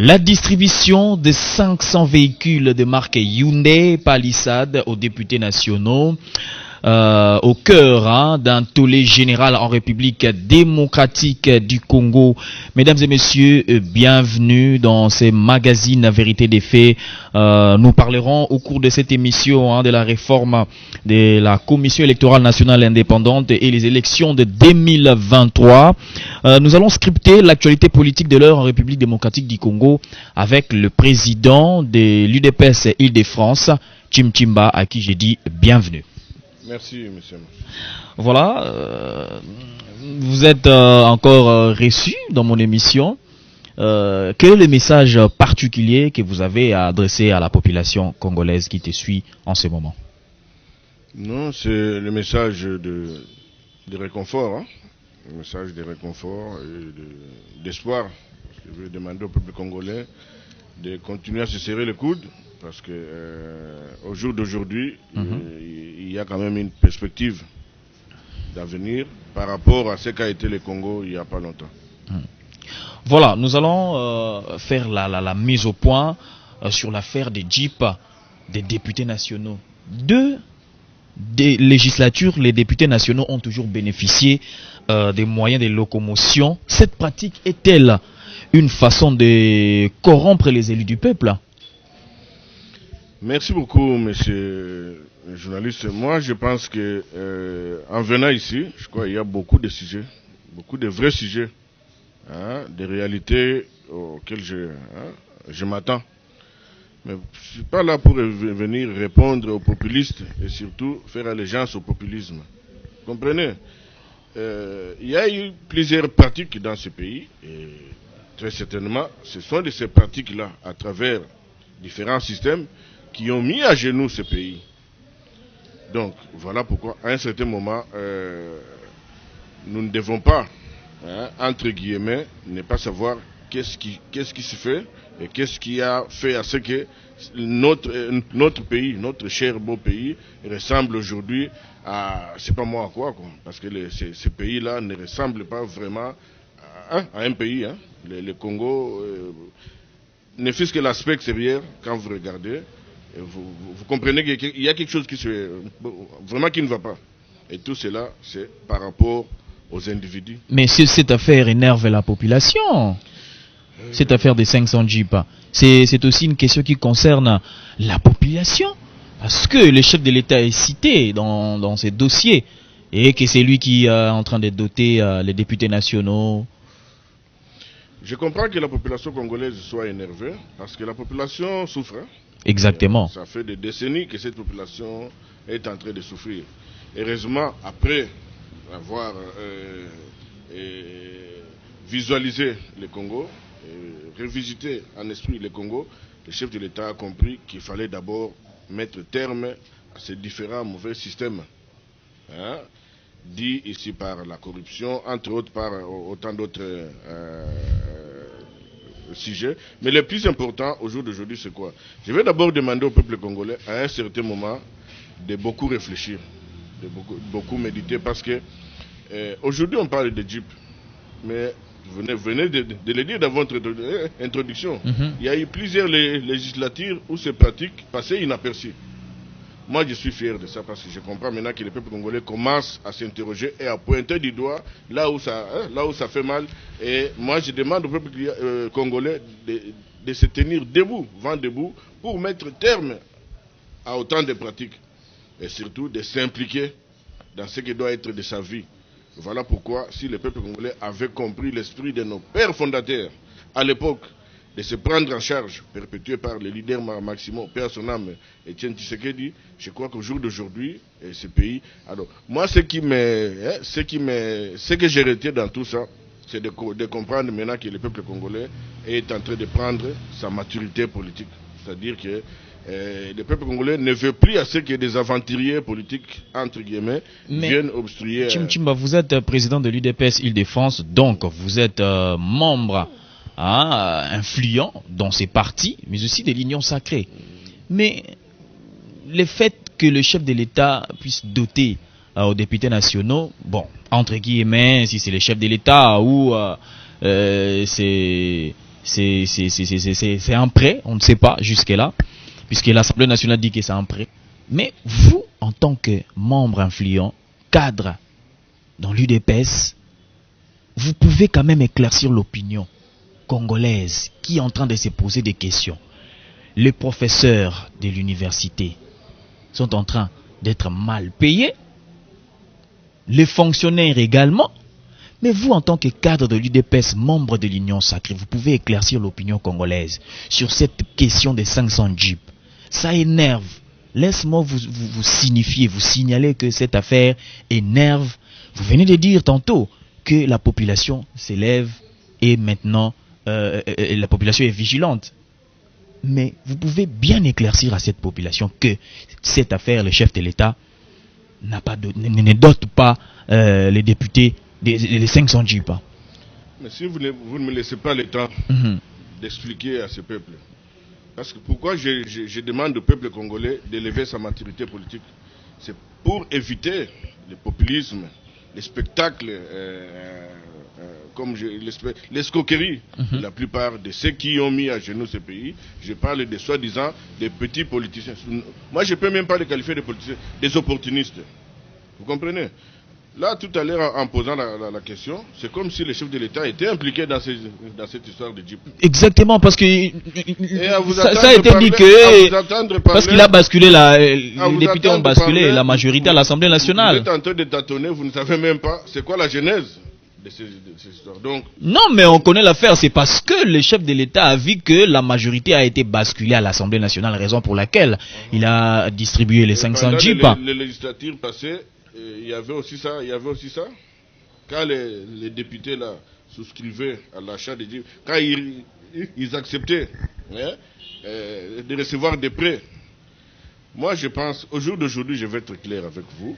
La distribution de 500 véhicules de marque Hyundai Palisade aux députés nationaux au cœur d'un tollé général en République démocratique du Congo. Mesdames et messieurs, bienvenue dans ces magazines Vérité des Faits. Nous parlerons au cours de cette émission de la réforme de la Commission électorale nationale indépendante et les élections de 2023. Nous allons scripter l'actualité politique de l'heure en République démocratique du Congo avec le président de l'UDPS Île-de-France, Chimchimba, à qui j'ai dit bienvenue. Merci, monsieur. Voilà, vous êtes encore reçu dans mon émission. Quel est le message particulier que vous avez à adresser à la population congolaise qui te suit en ce moment? Non, c'est le message de réconfort, le message de réconfort et d'espoir. Je veux demander au peuple congolais de continuer à se serrer les coudes. Parce que au jour d'aujourd'hui, il y a quand même une perspective d'avenir par rapport à ce qu'a été le Congo il n'y a pas longtemps. Voilà, nous allons faire la mise au point sur l'affaire des Jeeps des députés nationaux. Des législatures, les députés nationaux ont toujours bénéficié des moyens de locomotion. Cette pratique est-elle une façon de corrompre les élus du peuple? Merci beaucoup, monsieur le journaliste. Moi, je pense que en venant ici, je crois qu'il y a beaucoup de sujets, beaucoup de vrais sujets, des réalités auxquelles je m'attends. Mais je ne suis pas là pour venir répondre aux populistes et surtout faire allégeance au populisme. Comprenez? Il y a eu plusieurs pratiques dans ce pays et très certainement, ce sont de ces pratiques-là, à travers différents systèmes, qui ont mis à genoux ce pays. Donc, voilà pourquoi, à un certain moment, nous ne devons pas, entre guillemets, ne pas savoir qu'est-ce qui se fait et qu'est-ce qui a fait à ce que notre pays, notre cher beau pays, ressemble aujourd'hui à, c'est pas moi à quoi, parce que ces pays-là ne ressemblent pas vraiment à un pays. Le Congo, ne fût-ce que l'aspect extérieur, quand vous regardez, vous comprenez qu'il y a quelque chose qui ne va pas. Et tout cela, c'est par rapport aux individus. Mais cette affaire énerve la population. Cette affaire des 500 jeeps, c'est aussi une question qui concerne la population. Parce que le chef de l'État est cité dans ces dossiers. Et que c'est lui qui est en train de doter les députés nationaux. Je comprends que la population congolaise soit énervée. Parce que la population souffre. Exactement. Ça fait des décennies que cette population est en train de souffrir. Heureusement, après avoir visualisé le Congo, revisité en esprit le Congo, le chef de l'État a compris qu'il fallait d'abord mettre terme à ces différents mauvais systèmes, dits ici par la corruption, entre autres par autant d'autres sujet. Mais le plus important au jour d'aujourd'hui, c'est quoi? Je vais d'abord demander au peuple congolais, à un certain moment, de beaucoup réfléchir, de beaucoup méditer, parce que aujourd'hui on parle de Jeep, mais vous venez de le dire dans votre introduction. Il y a eu plusieurs législatures où ces pratiques passaient inaperçues. Moi, je suis fier de ça parce que je comprends maintenant que le peuple congolais commence à s'interroger et à pointer du doigt là où ça fait mal. Et moi, je demande au peuple congolais de se tenir debout, vent debout, pour mettre terme à autant de pratiques. Et surtout de s'impliquer dans ce qui doit être de sa vie. Voilà pourquoi, si le peuple congolais avait compris l'esprit de nos pères fondateurs à l'époque, de se prendre en charge, perpétué par le leader Maximo, père son âme, Etienne Tshisekedi, je crois qu'au jour d'aujourd'hui, ce pays... Alors, moi, ce que j'ai retenu dans tout ça, c'est de comprendre maintenant que le peuple congolais est en train de prendre sa maturité politique. C'est-à-dire que le peuple congolais ne veut plus à ce que des aventuriers politiques, entre guillemets, viennent obstruer... Chimchimba, vous êtes président de l'UDPS Île-de-France, donc vous êtes membre... influent dans ces partis, mais aussi de l'union sacrée. Mais le fait que le chef de l'État puisse doter aux députés nationaux, entre guillemets, si c'est le chef de l'État ou c'est c'est un prêt, on ne sait pas jusque-là, puisque l'Assemblée nationale dit que c'est un prêt. Mais vous, en tant que membre influent, cadre dans l'UDPS, vous pouvez quand même éclaircir l'opinion congolaise qui est en train de se poser des questions. Les professeurs de l'université sont en train d'être mal payés, les fonctionnaires également. Mais vous, en tant que cadre de l'UDPS, membre de l'Union Sacrée, vous pouvez éclaircir l'opinion congolaise sur cette question des 500 jeeps. Ça énerve. Laisse-moi vous signifier, vous signaler que cette affaire énerve. Vous venez de dire tantôt que la population s'élève et maintenant la population est vigilante. Mais vous pouvez bien éclaircir à cette population que cette affaire, le chef de l'État ne dote pas les députés les 500 jeeps. Mais si vous ne me laissez pas le temps d'expliquer à ce peuple, parce que pourquoi je demande au peuple congolais d'élever sa maturité politique, c'est pour éviter le populisme, les spectacles, l'escroquerie de la plupart de ceux qui ont mis à genoux ce pays. Je parle de soi-disant des petits politiciens. Moi, je ne peux même pas les qualifier de politiciens, des opportunistes. Vous comprenez? Là, tout à l'heure, en posant la question, c'est comme si le chef de l'État était impliqué dans cette histoire de Jeep. Exactement, parce que ça a été dit que parce qu'il a basculé, les députés ont basculé la majorité à l'Assemblée nationale. Vous êtes en train de tâtonner, vous ne savez même pas c'est quoi la genèse de ces histoires. Donc, non, mais on connaît l'affaire, c'est parce que le chef de l'État a vu que la majorité a été basculée à l'Assemblée nationale, raison pour laquelle il a distribué les 500 Jeeps. Les législatures passées, il y avait aussi ça. Quand les députés là souscrivaient à l'achat des Jeeps, quand ils acceptaient de recevoir des prêts. Moi, je pense, au jour d'aujourd'hui, je vais être clair avec vous,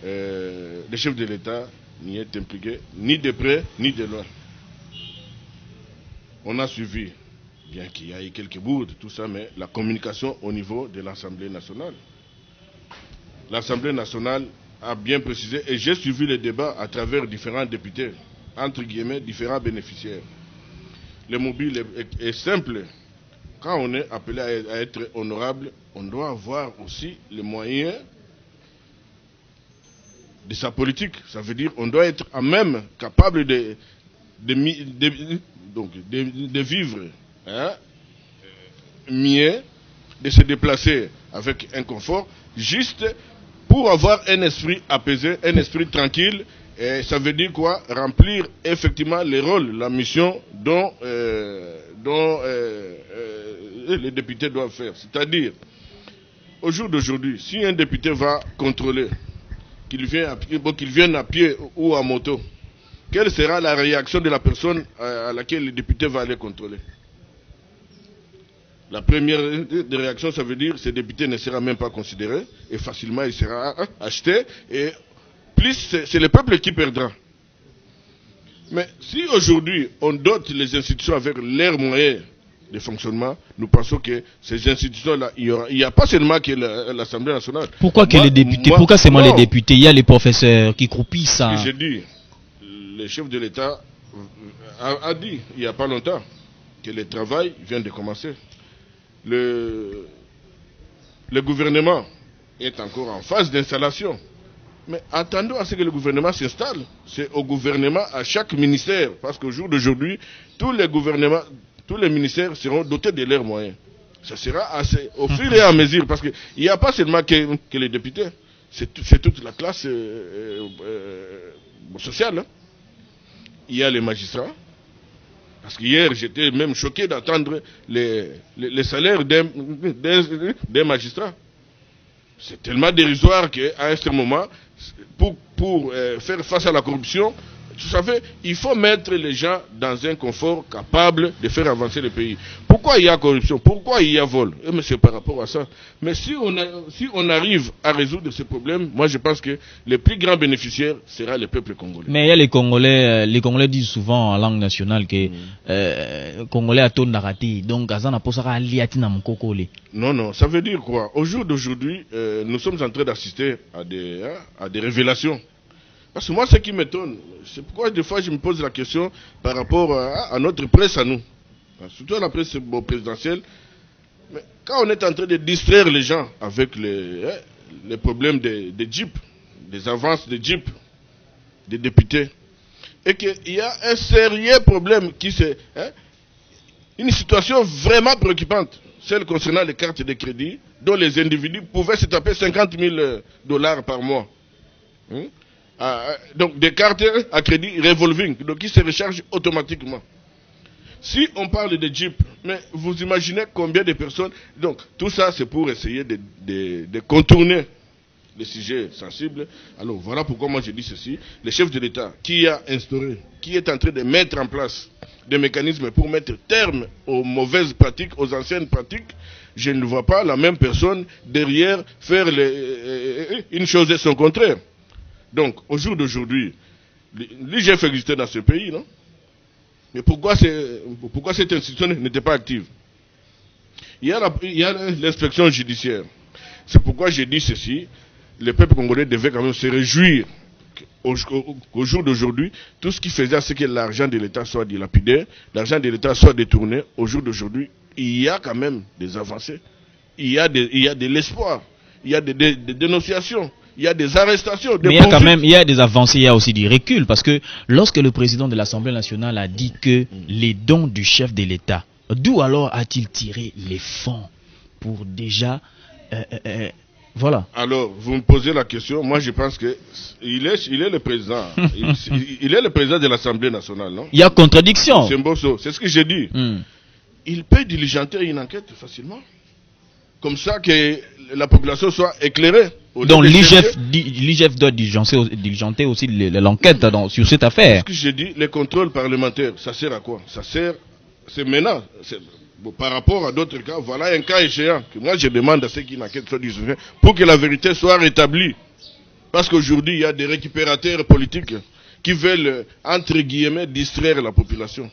le chef de l'État n'y est impliqué ni de près ni de loin. On a suivi, bien qu'il y ait quelques bourdes, tout ça, mais la communication au niveau de l'Assemblée nationale. L'Assemblée nationale a bien précisé, et j'ai suivi le débat à travers différents députés, entre guillemets, différents bénéficiaires. Le mobile est simple. Quand on est appelé à être honorable, on doit avoir aussi les moyens de sa politique. Ça veut dire qu'on doit être à même capable de vivre mieux, de se déplacer avec un confort, juste pour avoir un esprit apaisé, un esprit tranquille. Et ça veut dire quoi? Remplir effectivement les rôles, la mission dont les députés doivent faire. C'est-à-dire, au jour d'aujourd'hui, si un député va contrôler, qu'il vienne à pied ou à moto, quelle sera la réaction de la personne à laquelle le député va aller contrôler? La première réaction, ça veut dire que ce député ne sera même pas considéré et facilement il sera acheté et plus c'est le peuple qui perdra. Mais si aujourd'hui on dote les institutions avec leurs moyens de fonctionnement, nous pensons que ces institutions-là, il n'y a pas seulement que l'Assemblée nationale. Pourquoi que les députés? Pourquoi seulement les députés? Il y a les professeurs qui croupissent. Ce que j'ai dit, le chef de l'État a dit il n'y a pas longtemps que le travail vient de commencer. Le gouvernement est encore en phase d'installation. Mais attendons à ce que le gouvernement s'installe. C'est au gouvernement, à chaque ministère, parce qu'au jour d'aujourd'hui, tous les ministères seront dotés de leurs moyens. Ça sera assez, au fur et à mesure, parce qu'il n'y a pas seulement que les députés, c'est toute la classe sociale. Hein. Il y a les magistrats. Parce qu'hier, j'étais même choqué d'entendre les salaires des magistrats. C'est tellement dérisoire qu'à un certain moment, pour faire face à la corruption, vous savez, il faut mettre les gens dans un confort capable de faire avancer le pays. Pourquoi il y a corruption? Pourquoi il y a vol? Mais c'est par rapport à ça. Mais si on arrive à résoudre ce problème, moi je pense que les plus grands bénéficiaires sera le peuple congolais. Mais il y a les Congolais disent souvent en langue nationale que Congolais a tout narraté. Donc, non, ça veut dire quoi? Au jour d'aujourd'hui, nous sommes en train d'assister à des révélations. Parce que moi, ce qui m'étonne, c'est pourquoi des fois je me pose la question par rapport à notre presse à nous. surtout à la presse présidentielle. Mais quand on est en train de distraire les gens avec les problèmes des Jeep, des avances de Jeep, des députés, et qu'il y a un sérieux problème une situation vraiment préoccupante, celle concernant les cartes de crédit, dont les individus pouvaient se taper $50,000 par mois. Donc des cartes à crédit revolving, donc qui se rechargent automatiquement. Si on parle de Jeep, mais vous imaginez combien de personnes... Donc tout ça c'est pour essayer de contourner les sujets sensibles. Alors voilà pourquoi moi je dis ceci. Le chef de l'État qui a instauré, qui est en train de mettre en place des mécanismes pour mettre terme aux mauvaises pratiques, aux anciennes pratiques, je ne vois pas la même personne derrière faire une chose et son contraire. Donc au jour d'aujourd'hui, l'IGF existait dans ce pays, non? Mais pourquoi cette institution n'était pas active? Il y a l'inspection judiciaire. C'est pourquoi j'ai dit ceci. Le peuple congolais devait quand même se réjouir qu'au jour d'aujourd'hui, tout ce qui faisait à ce que l'argent de l'État soit dilapidé, l'argent de l'État soit détourné, au jour d'aujourd'hui, il y a quand même des avancées. Il y a de l'espoir. Il y a des dénonciations. Il y a des arrestations. Mais il y a des avancées, il y a aussi du recul. Parce que lorsque le président de l'Assemblée nationale a dit que les dons du chef de l'État, d'où alors a-t-il tiré les fonds pour déjà... voilà. Alors, vous me posez la question. Moi, je pense que il est le président. il est le président de l'Assemblée nationale, non? Il y a contradiction. C'est ce que j'ai dit. Il peut diligenter une enquête facilement. Comme ça que la population soit éclairée. Donc l'IGF doit diligenter aussi l'enquête sur cette affaire. Ce que j'ai dit, les contrôles parlementaires, ça sert à quoi? C'est maintenant. Par rapport à d'autres cas, voilà un cas échéant que moi je demande à ceux qui n'enquêtent soit diligentée pour que la vérité soit rétablie. Parce qu'aujourd'hui, il y a des récupérateurs politiques qui veulent, entre guillemets, distraire la population.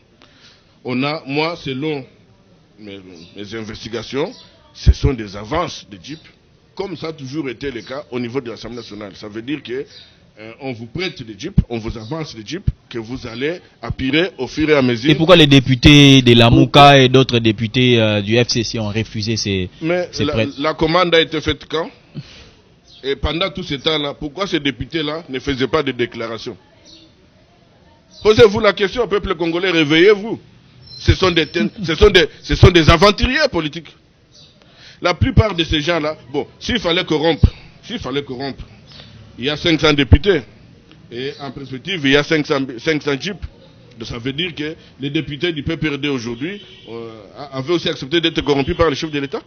Moi, selon mes investigations, ce sont des avances de Jeep, comme ça a toujours été le cas au niveau de l'Assemblée nationale. Ça veut dire que on vous prête des Jeeps, on vous avance des Jeeps, que vous allez appuyer au fur et à mesure. Et pourquoi les députés de la Mouka et d'autres députés du FCC ont refusé ces prêts? La commande a été faite quand? Et pendant tout ce temps-là, pourquoi ces députés-là ne faisaient pas de déclaration? Posez-vous la question, peuple congolais, réveillez-vous. Ce sont des aventuriers politiques. La plupart de ces gens-là, bon, s'il fallait corrompre, il y a 500 députés. Et en perspective, il y a 500 Jeeps. Donc ça veut dire que les députés du PPRD aujourd'hui avaient aussi accepté d'être corrompus par le chef de l'État.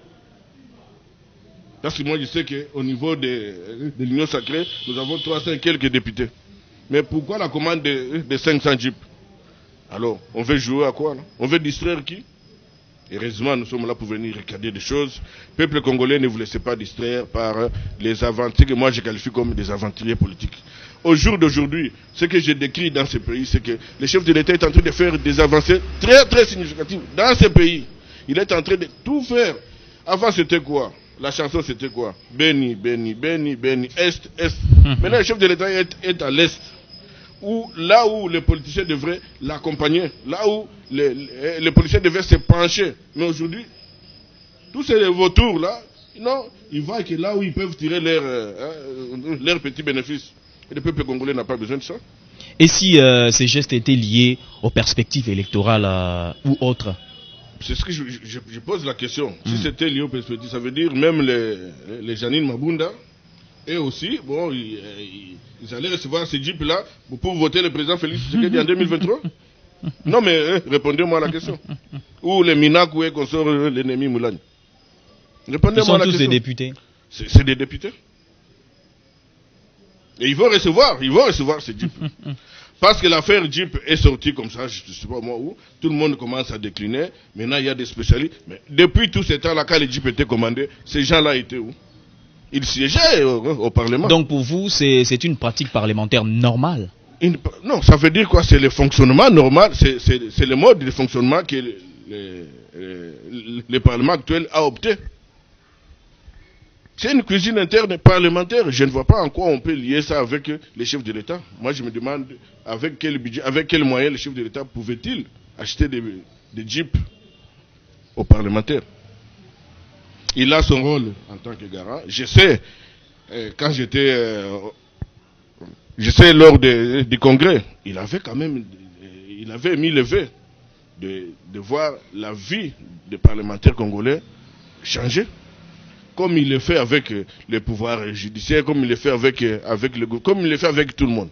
Parce que moi je sais qu'au niveau de l'Union sacrée, nous avons 300 et quelques députés. Mais pourquoi la commande de 500 Jeeps? Alors, on veut jouer à quoi là? On veut distraire qui? Heureusement, nous sommes là pour venir regarder des choses. Peuple congolais, ne vous laissez pas distraire par les aventuriers que moi je qualifie comme des aventuriers politiques. Au jour d'aujourd'hui, ce que je décris dans ce pays, c'est que le chef de l'État est en train de faire des avancées très très significatives dans ce pays. Il est en train de tout faire. Avant, c'était quoi? La chanson, c'était quoi? Béni, béni, béni, béni, Est, Est. Maintenant, le chef de l'État est à l'Est. Là où les politiciens devraient l'accompagner, là où les politiciens devraient se pencher. Mais aujourd'hui, tous ces vautours là, non, ils voient que là où ils peuvent tirer leurs petits bénéfices. Et le peuple congolais n'a pas besoin de ça. Et si ces gestes étaient liés aux perspectives électorales ou autres? C'est ce que je pose la question. Si c'était lié aux perspectives, ça veut dire même les Janine Mabunda. Et aussi, bon, ils allaient recevoir ces jeeps-là pour voter le président Félix Tshisekedi en 2023. Non, mais répondez-moi à la question. Ou les Minakoué qu'on sort l'ennemi Moulani. Répondez-moi à la question. Ils sont tous des députés. C'est des députés. Et ils vont recevoir ces jeeps. Parce que l'affaire Jeep est sortie comme ça, je ne sais pas moi où, tout le monde commence à décliner. Maintenant, il y a des spécialistes. Mais depuis tout ce temps-là, quand les jeeps étaient commandés, ces gens-là étaient où? Ils siégeaient au Parlement. Donc pour vous, c'est une pratique parlementaire normale? Non, ça veut dire quoi? C'est le fonctionnement normal, c'est le mode de fonctionnement que le Parlement actuel a opté. C'est une cuisine interne parlementaire. Je ne vois pas en quoi on peut lier ça avec les chefs de l'État. Moi, je me demande avec quel budget, avec quels moyens les chefs de l'État pouvaient-ils acheter des jeeps aux parlementaires. Il a son rôle en tant que garant. Je sais, quand j'étais... je sais, lors du congrès, il avait quand même... Il avait mis le vœu de voir la vie des parlementaires congolais changer. Comme il le fait avec le pouvoir judiciaire, comme il le fait avec comme il le fait avec tout le monde.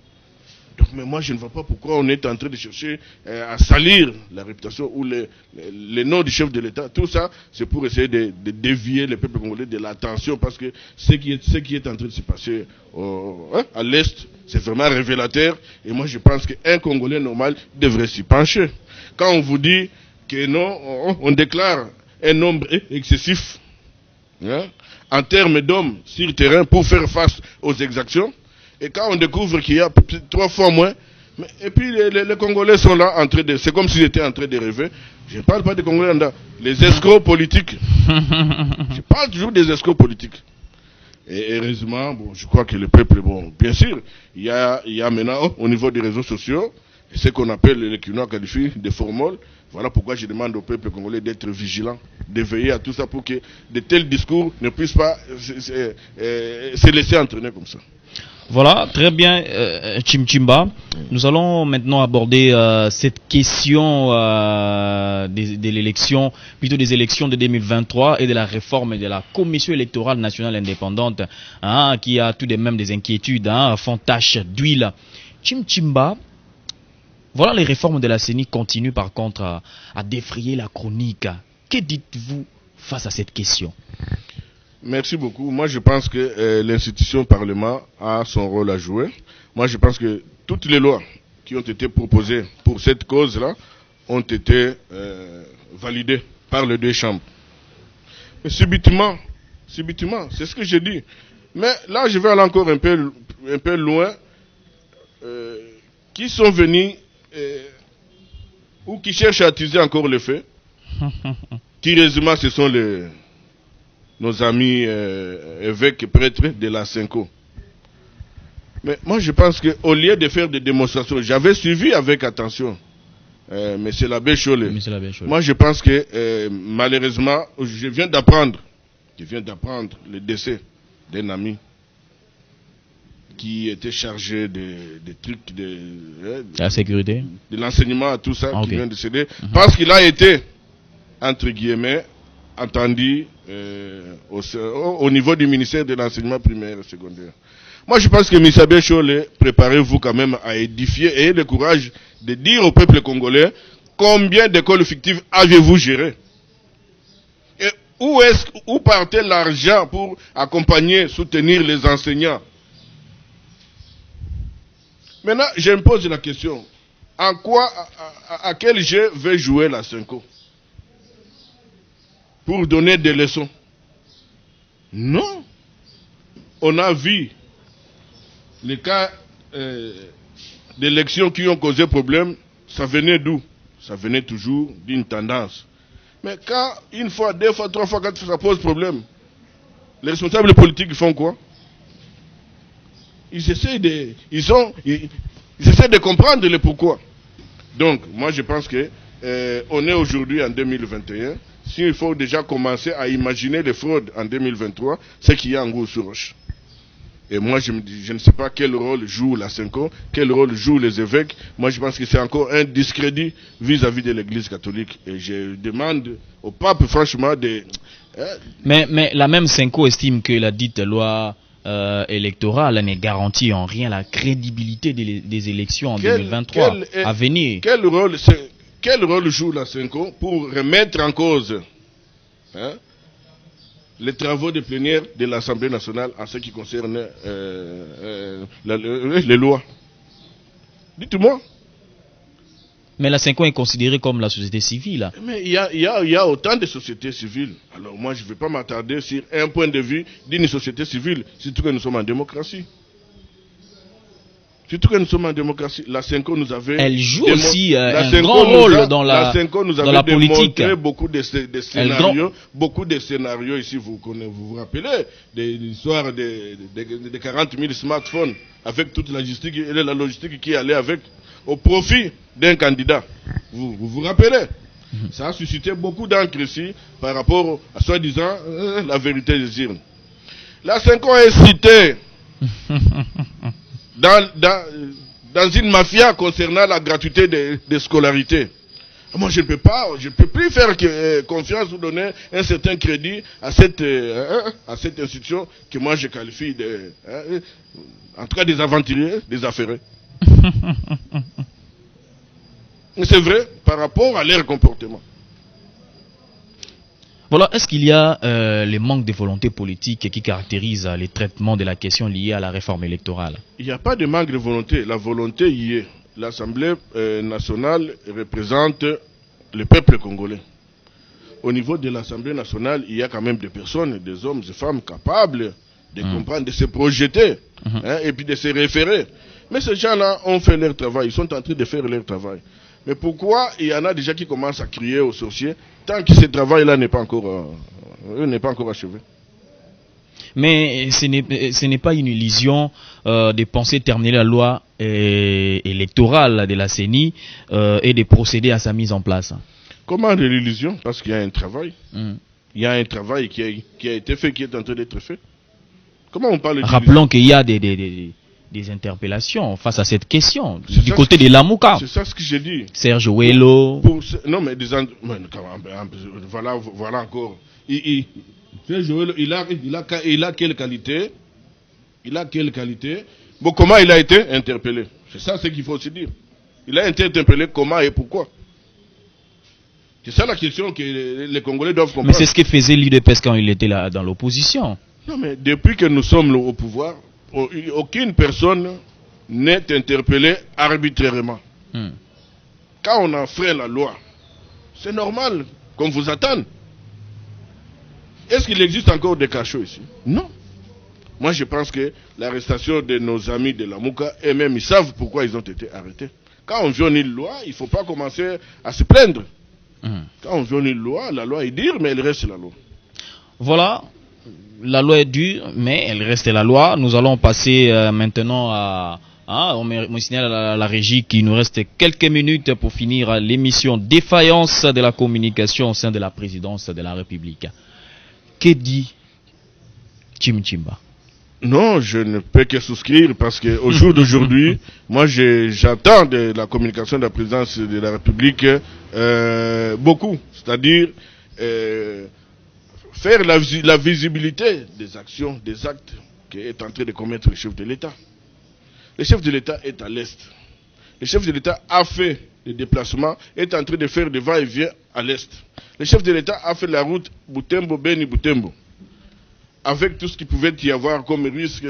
Donc, mais moi, je ne vois pas pourquoi on est en train de chercher à salir la réputation ou le nom du chef de l'État. Tout ça, c'est pour essayer de dévier le peuple congolais de l'attention, parce que ce qui est en train de se passer à l'Est, c'est vraiment révélateur. Et moi, je pense qu'un Congolais normal devrait s'y pencher. Quand on vous dit que non, on déclare un nombre excessif, hein, en termes d'hommes sur terrain pour faire face aux exactions, et quand on découvre qu'il y a 3 fois moins, et puis les Congolais sont là en train de... C'est comme s'ils étaient en train de rêver. Je ne parle pas des Congolais, les escrocs politiques. Je parle toujours des escrocs politiques. Et heureusement, bon, je crois que le peuple, bon, bien sûr, il y a maintenant, au niveau des réseaux sociaux, ce qu'on appelle, les Quinois qualifient de formol. Voilà pourquoi je demande au peuple congolais d'être vigilant, de veiller à tout ça pour que de tels discours ne puissent pas se laisser entraîner comme ça. Voilà, très bien, Chimchimba. Nous allons maintenant aborder cette question de l'élection, plutôt des élections de 2023 et de la réforme de la Commission électorale nationale indépendante, hein, qui a tout de même des inquiétudes, hein, font tache d'huile. Chimchimba, voilà, les réformes de la CENI continuent par contre à défrayer la chronique. Que dites-vous face à cette question? Merci beaucoup. Moi, je pense que l'institution Parlement a son rôle à jouer. Moi, je pense que toutes les lois qui ont été proposées pour cette cause-là ont été validées par les 2 chambres. Mais subitement, c'est ce que j'ai dit. Mais là, je vais aller encore un peu loin. Qui sont venus ou qui cherchent à attiser encore le fait. Curieusement, ce sont nos amis évêques prêtres de la Senko. Mais moi, je pense qu'au lieu de faire des démonstrations, j'avais suivi avec attention M. l'abbé Chollet. Moi, je pense que malheureusement, je viens d'apprendre le décès d'un ami qui était chargé des trucs de la sécurité, de l'enseignement, tout ça, qui vient de céder, parce qu'il a été, entre guillemets, entendu au niveau du ministère de l'enseignement primaire et secondaire. Moi, je pense que M. Abbé Chollet, préparez-vous quand même à édifier et ayez le courage de dire au peuple congolais combien d'écoles fictives avez-vous gérées. Et où partait l'argent pour accompagner, soutenir les enseignants. Maintenant, je me pose la question, à quel jeu veut jouer la Senko? Pour donner des leçons? Non. On a vu les cas d'élections qui ont causé problème. Ça venait d'où? Ça venait toujours d'une tendance. Mais quand, 1 fois, 2 fois, 3 fois, 4 fois, ça pose problème, les responsables politiques font quoi? Ils essaient de comprendre le pourquoi. Donc, moi, je pense que on est aujourd'hui en 2021. S'il faut déjà commencer à imaginer les fraudes en 2023, c'est qu'il y a un gros sur roche. Et moi, je ne sais pas quel rôle joue la Senko, quel rôle jouent les évêques. Moi, je pense que c'est encore un discrédit vis-à-vis de l'Église catholique. Et je demande au pape, franchement, de... Mais la même Senko estime que la dite loi électorale ne garantit en rien la crédibilité des élections en 2023 à venir. Quel rôle joue la Senko pour remettre en cause les travaux de plénière de l'Assemblée nationale en ce qui concerne les lois? Dites-moi. Mais la Senko est considérée comme la société civile. Mais il y a autant de sociétés civiles. Alors moi, je ne vais pas m'attarder sur un point de vue d'une société civile, surtout que nous sommes en démocratie. Surtout que nous sommes en démocratie. La Senko nous avait... Elle joue aussi un grand rôle dans la politique. Beaucoup de scénarios ici. Vous vous rappelez de l'histoire des 40 000 smartphones avec toute la logistique qui allait avec, au profit d'un candidat. Vous vous rappelez? Ça a suscité beaucoup d'encre ici par rapport à soi-disant la vérité des urnes. La Senko est citée dans une mafia concernant la gratuité des scolarités. Moi, je ne peux plus faire confiance ou donner un certain crédit à cette institution que moi je qualifie en tout cas des aventuriers, des affairés. C'est vrai par rapport à leur comportement. Voilà, est-ce qu'il y a les manques de volonté politique qui caractérisent les traitements de la question liée à la réforme électorale? Il n'y a pas de manque de volonté. La volonté y est. L'Assemblée nationale représente le peuple congolais. Au niveau de l'Assemblée nationale, il y a quand même des personnes, des hommes, des femmes capables de comprendre, de se projeter, et puis de se référer. Mais ces gens-là ont fait leur travail, ils sont en train de faire leur travail. Mais pourquoi il y en a déjà qui commencent à crier aux sorciers tant que ce travail-là n'est pas encore achevé? Mais ce n'est pas une illusion de penser terminer la loi électorale de la CENI et de procéder à sa mise en place. Comment de l'illusion? Parce qu'il y a un travail. Il y a un travail qui a été fait, qui est en train d'être fait. Comment on parle d'illusion? Rappelons qu'il y a des interpellations face à cette question du côté de Lamuka. C'est ça ce que j'ai dit. Serge Ouello. Non, mais voilà encore. Serge Ouello, il a quelle qualité? Il a quelle qualité? Bon, comment il a été interpellé? C'est ça ce qu'il faut se dire. Il a été interpellé comment et pourquoi? C'est ça la question que les Congolais doivent comprendre. Mais c'est ce que faisait l'UDPS quand il était là dans l'opposition. Non, mais depuis que nous sommes au pouvoir, aucune personne n'est interpellée arbitrairement. Quand on enfreint la loi, c'est normal qu'on vous attende. Est-ce qu'il existe encore des cachots ici? Non. Moi, je pense que l'arrestation de nos amis de la Mouka, eux-mêmes, ils savent pourquoi ils ont été arrêtés. Quand on viole une loi, il ne faut pas commencer à se plaindre. Quand on viole une loi, la loi est dure, mais elle reste la loi. Voilà. La loi est dure, mais elle reste la loi. Nous allons passer maintenant à... on me signale à la régie qu'il nous reste quelques minutes pour finir l'émission Défaillance de la communication au sein de la présidence de la République. Que dit Chimchimba? Non, je ne peux que souscrire parce qu'au jour d'aujourd'hui, moi j'attends de la communication de la présidence de la République beaucoup. C'est-à-dire faire la visibilité des actions, des actes qu'est en train de commettre le chef de l'État. Le chef de l'État est à l'Est. Le chef de l'État a fait des déplacements, est en train de faire des va-et-vient à l'Est. Le chef de l'État a fait la route Butembo-Beni-Butembo. Avec tout ce qu'il pouvait y avoir comme risque,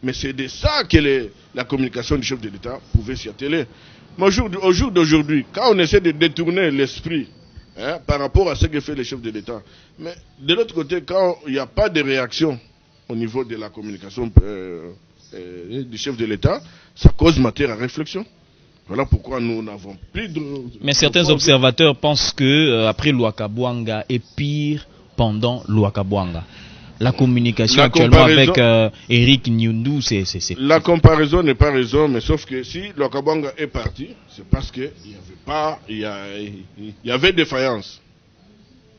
mais c'est de ça que la communication du chef de l'État pouvait s'y atteler. Mais au jour d'aujourd'hui, quand on essaie de détourner l'esprit par rapport à ce que fait le chef de l'État, mais de l'autre côté, quand il n'y a pas de réaction au niveau de la communication du chef de l'État, ça cause matière à réflexion. Voilà pourquoi nous n'avons plus de... Mais certains observateurs pensent que après Luakabouanga est pire pendant Luakabouanga. La communication actuellement avec Eric Nyundu, c'est... La comparaison n'est pas raison, mais sauf que si Luakabouanga est parti, c'est parce qu'il y avait défaillance.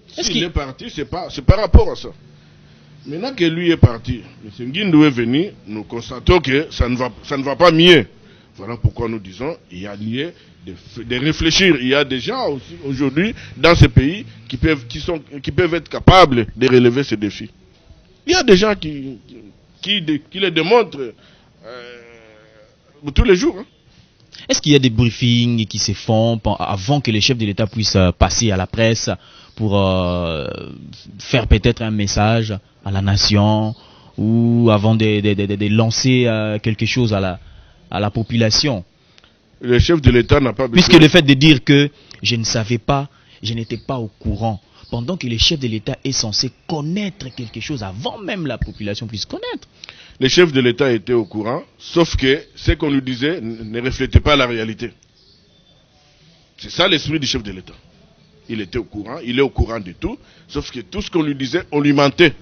S'il est parti, c'est par rapport à ça. Maintenant que lui est parti, M. Nguindou est venu, nous constatons que ça ne va pas mieux. Voilà pourquoi nous disons il y a lieu de réfléchir. Il y a des gens aussi aujourd'hui dans ce pays qui peuvent être capables de relever ces défis. Il y a des gens qui les démontrent tous les jours. Est-ce qu'il y a des briefings qui se font avant que les chefs de l'État puissent passer à la presse pour faire peut-être un message à la nation ou avant de lancer quelque chose à la population? Le chef de l'État n'a pas besoin... Puisque le fait de dire que je ne savais pas, je n'étais pas au courant, pendant que le chef de l'État est censé connaître quelque chose avant même la population puisse connaître. Le chef de l'État était au courant, sauf que ce qu'on lui disait ne reflétait pas la réalité. C'est ça l'esprit du chef de l'État. Il était au courant, il est au courant de tout, sauf que tout ce qu'on lui disait, on lui mentait.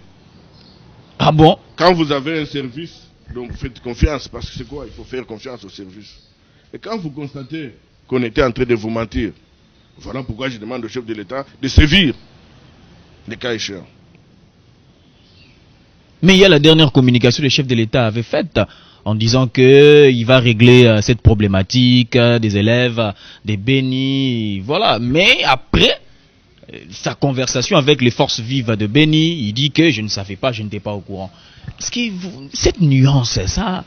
Ah bon? Quand vous avez un service, donc vous faites confiance, parce que c'est quoi? Il faut faire confiance au service. Et quand vous constatez qu'on était en train de vous mentir, Voilà pourquoi je demande au chef de l'État de sévir les cas échéants. Mais il y a la dernière communication que le chef de l'État avait faite en disant qu'il va régler cette problématique des élèves, des bénis, voilà. Mais après sa conversation avec les forces vives de Béni, il dit que je ne savais pas, je n'étais pas au courant. Cette nuance, ça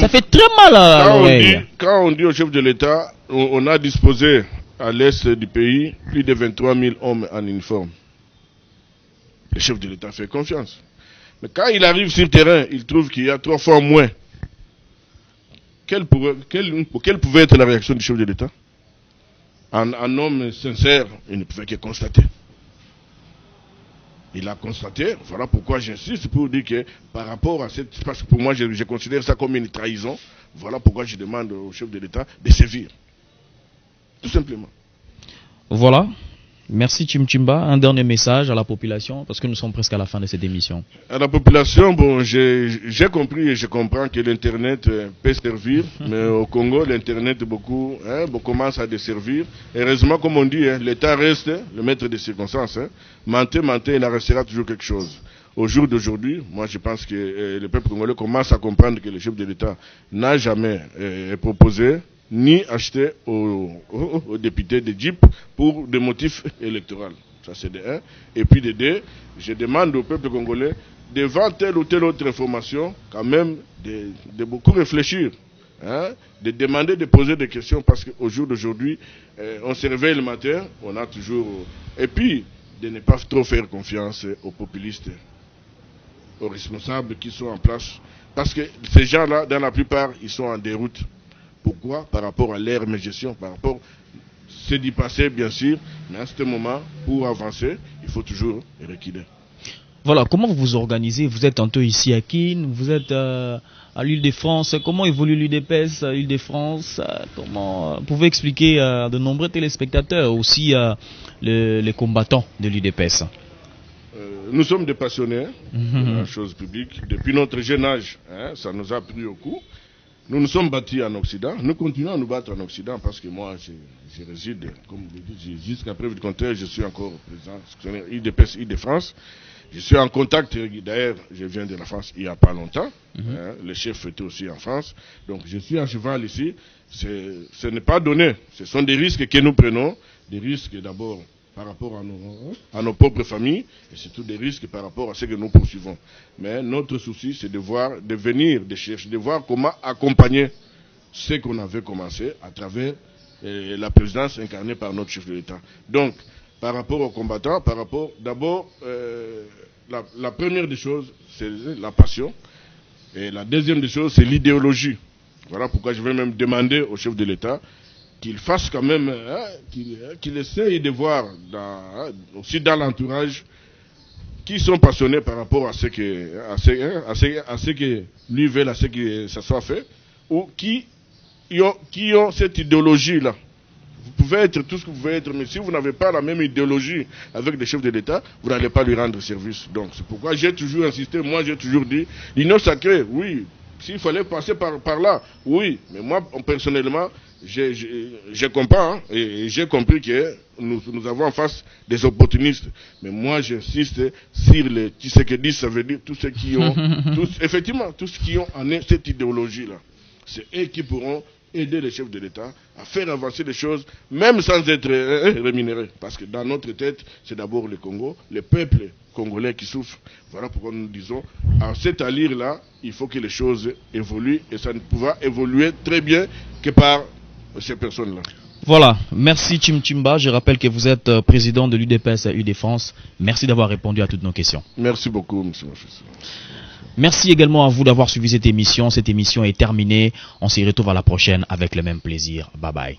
fait très mal à l'oreille. Quand on dit au chef de l'État, on a disposé à l'est du pays plus de 23 000 hommes en uniforme. Le chef de l'État fait confiance. Mais quand il arrive sur le terrain, il trouve qu'il y a 3 fois moins. Quelle pouvait être la réaction du chef de l'État? Un homme sincère, il ne pouvait que constater. Il a constaté, voilà pourquoi j'insiste pour dire que par rapport à cette... Parce que pour moi, je considère ça comme une trahison. Voilà pourquoi je demande au chef de l'État de sévir. Tout simplement. Voilà. Merci Chimchimba. Un dernier message à la population, parce que nous sommes presque à la fin de cette émission. À la population, bon, j'ai compris et je comprends que l'Internet peut servir, mais au Congo, l'Internet commence à desservir. Heureusement, comme on dit, l'État reste le maître des circonstances. Mentir, il en restera toujours quelque chose. Au jour d'aujourd'hui, moi je pense que le peuple congolais commence à comprendre que le chef de l'État n'a jamais proposé ni acheter aux députés de Jeep pour des motifs électoraux. Ça c'est de 1. Et puis de 2, je demande au peuple congolais, devant telle ou telle autre information, quand même de beaucoup réfléchir, de demander, de poser des questions, parce qu'au jour d'aujourd'hui, on se réveille le matin, on a toujours... Et puis, de ne pas trop faire confiance aux populistes, aux responsables qui sont en place, parce que ces gens-là, dans la plupart, ils sont en déroute. Pourquoi? Par rapport à l'ère de gestion, par rapport, c'est d'y passer bien sûr, mais à ce moment, pour avancer, il faut toujours reculer. Voilà, comment vous vous organisez? Vous êtes tantôt ici à Kin, vous êtes à l'Île-de-France. Comment évolue l'UDPS à l'Île-de-France? Comment vous pouvez expliquer à de nombreux téléspectateurs, aussi les combattants de l'UDPS? Nous sommes des passionnés de la chose publique. Depuis notre jeune âge, ça nous a pris au coup. Nous nous sommes battus en Occident. Nous continuons à nous battre en Occident parce que moi, je réside, comme vous dites, jusqu'à preuve du contraire, je suis encore président UDPS Île-de-France. Je suis en contact, d'ailleurs, je viens de la France il n'y a pas longtemps. Le chef était aussi en France. Donc je suis à cheval ici. Ce n'est pas donné. Ce sont des risques que nous prenons. Des risques d'abord par rapport à nos propres familles, et surtout des risques par rapport à ce que nous poursuivons. Mais notre souci, c'est de venir, de chercher, de voir comment accompagner ce qu'on avait commencé à travers la présidence incarnée par notre chef de l'État. Donc, par rapport aux combattants, par rapport, d'abord, la première des choses, c'est la passion, et la deuxième des choses, c'est l'idéologie. Voilà pourquoi je vais même demander au chef de l'État qu'il fasse quand même, qu'il essaye de voir aussi dans l'entourage qui sont passionnés par rapport à ce que lui veut, à ce que ça soit fait, ou qui ont cette idéologie-là. Vous pouvez être tout ce que vous pouvez être, mais si vous n'avez pas la même idéologie avec les chefs de l'État, vous n'allez pas lui rendre service. Donc c'est pourquoi j'ai toujours insisté, moi j'ai toujours dit, l'union sacrée, oui, s'il fallait passer par là, oui, mais moi personnellement, je comprends et j'ai compris que nous avons en face des opportunistes. Mais moi, j'insiste sur tout ce que dit, ça veut dire tous ceux qui ont, effectivement, tous ceux qui ont cette idéologie-là. C'est eux qui pourront aider les chefs de l'État à faire avancer les choses, même sans être rémunérés. Parce que dans notre tête, c'est d'abord le Congo, le peuple congolais qui souffre. Voilà pourquoi nous disons, à cette allure-là, il faut que les choses évoluent, et ça ne pourra évoluer très bien que par ces personnes-là. Voilà, merci Chimchimba. Je rappelle que vous êtes président de l'UDPS à Île-de-France. Merci d'avoir répondu à toutes nos questions. Merci beaucoup, monsieur Mafis. Merci également à vous d'avoir suivi cette émission. Cette émission est terminée. On se retrouve à la prochaine avec le même plaisir. Bye bye.